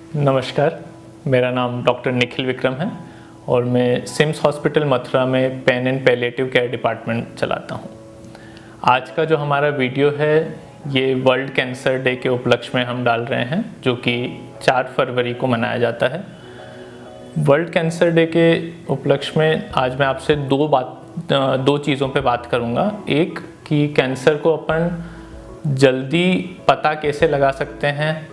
नमस्कार, मेरा नाम डॉक्टर निखिल विक्रम है और मैं सिम्स हॉस्पिटल मथुरा में pain and palliative care department चलाता हूँ। आज का जो हमारा वीडियो है ये वर्ल्ड कैंसर डे के उपलक्ष्य में हम डाल रहे हैं, जो कि 4 फरवरी को मनाया जाता है। वर्ल्ड कैंसर डे के उपलक्ष्य में आज मैं आपसे दो चीज़ों पे बात करूँगा। एक कि कैंसर को अपन जल्दी पता कैसे लगा सकते हैं,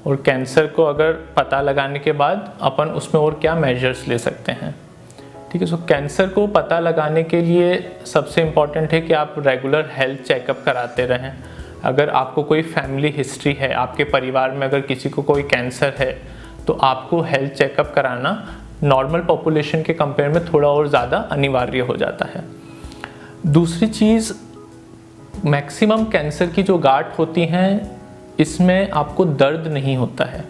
और कैंसर को अगर पता लगाने के बाद अपन उसमें और क्या मेजर्स ले सकते हैं। ठीक है, सो कैंसर को पता लगाने के लिए सबसे इम्पॉर्टेंट है कि आप रेगुलर हेल्थ चेकअप कराते रहें। अगर आपको कोई फैमिली हिस्ट्री है, आपके परिवार में अगर किसी को कोई कैंसर है, तो आपको हेल्थ चेकअप कराना नॉर्मल पॉपुलेशन के कंपेयर में थोड़ा और ज़्यादा अनिवार्य हो जाता है। दूसरी चीज़, मैक्सिमम कैंसर की जो गांठ होती हैं इसमें आपको दर्द नहीं होता है।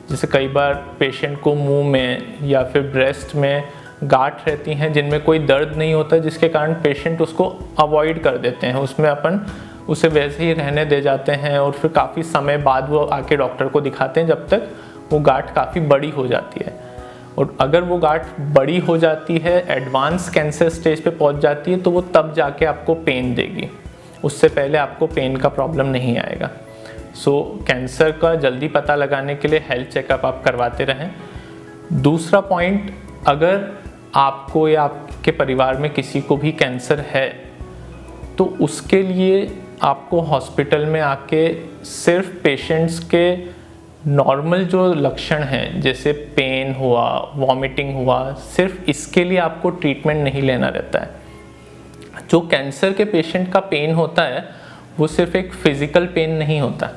जैसे कई बार पेशेंट को मुंह में या फिर ब्रेस्ट में गांठ रहती हैं जिनमें कोई दर्द नहीं होता, जिसके कारण पेशेंट उसको अवॉइड कर देते हैं, उसमें अपन उसे वैसे ही रहने दे जाते हैं और फिर काफ़ी समय बाद वो आके डॉक्टर को दिखाते हैं जब तक वो गांठ काफ़ी बड़ी हो जाती है। और अगर वो गांठ बड़ी हो जाती है, एडवांस कैंसर स्टेज पे पहुंच जाती है, तो वो तब जाके आपको पेन देगी। उससे पहले आपको पेन का प्रॉब्लम नहीं आएगा। कैंसर का जल्दी पता लगाने के लिए हेल्थ चेकअप आप करवाते रहें। दूसरा पॉइंट, अगर आपको या आपके परिवार में किसी को भी कैंसर है तो उसके लिए आपको हॉस्पिटल में आके सिर्फ पेशेंट्स के नॉर्मल जो लक्षण हैं, जैसे पेन हुआ, वॉमिटिंग हुआ, सिर्फ इसके लिए आपको ट्रीटमेंट नहीं लेना रहता है। जो कैंसर के पेशेंट का पेन होता है वो सिर्फ एक फिजिकल पेन नहीं होता।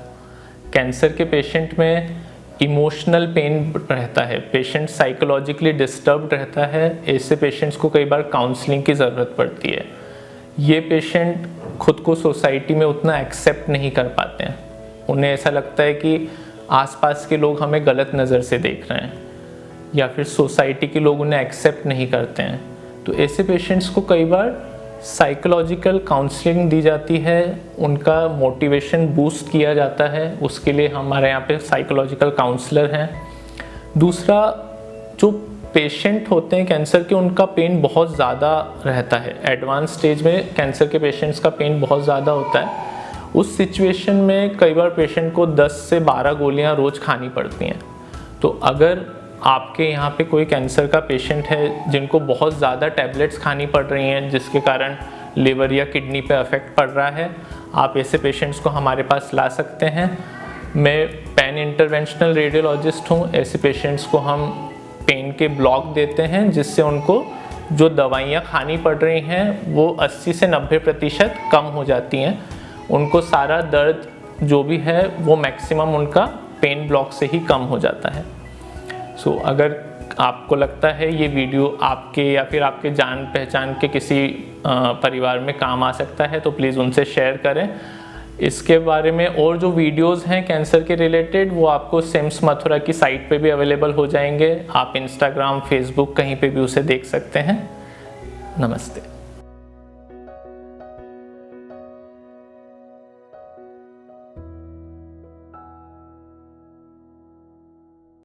कैंसर के पेशेंट में इमोशनल पेन रहता है, पेशेंट साइकोलॉजिकली डिस्टर्ब्ड रहता है। ऐसे पेशेंट्स को कई बार काउंसलिंग की ज़रूरत पड़ती है। ये पेशेंट खुद को सोसाइटी में उतना एक्सेप्ट नहीं कर पाते हैं। उन्हें ऐसा लगता है कि आसपास के लोग हमें गलत नज़र से देख रहे हैं, या फिर सोसाइटी के लोग उन्हें एक्सेप्ट नहीं करते हैं। तो ऐसे पेशेंट्स को कई बार साइकोलॉजिकल काउंसलिंग दी जाती है, उनका मोटिवेशन बूस्ट किया जाता है। उसके लिए हमारे यहाँ पे साइकोलॉजिकल काउंसलर हैं। दूसरा, जो पेशेंट होते हैं कैंसर के, उनका पेन बहुत ज़्यादा रहता है। एडवांस स्टेज में कैंसर के पेशेंट्स का पेन बहुत ज़्यादा होता है। उस सिचुएशन में कई बार पेशेंट को 10 से 12 गोलियाँ रोज़ खानी पड़ती हैं। तो अगर आपके यहाँ पे कोई कैंसर का पेशेंट है जिनको बहुत ज़्यादा टैबलेट्स खानी पड़ रही हैं, जिसके कारण लिवर या किडनी पे अफेक्ट पड़ रहा है, आप ऐसे पेशेंट्स को हमारे पास ला सकते हैं। मैं पेन इंटरवेंशनल रेडियोलॉजिस्ट हूँ। ऐसे पेशेंट्स को हम पेन के ब्लॉक देते हैं, जिससे उनको जो दवाइयाँ खानी पड़ रही हैं वो 80 से 90% कम हो जाती हैं। उनको सारा दर्द जो भी है वो मैक्सिमम उनका पेन ब्लॉक से ही कम हो जाता है। अगर आपको लगता है ये वीडियो आपके या फिर आपके जान पहचान के किसी परिवार में काम आ सकता है, तो प्लीज़ उनसे शेयर करें। इसके बारे में और जो वीडियोस हैं कैंसर के रिलेटेड, वो आपको सिम्स मथुरा की साइट पे भी अवेलेबल हो जाएंगे। आप इंस्टाग्राम, फेसबुक कहीं पे भी उसे देख सकते हैं। नमस्ते।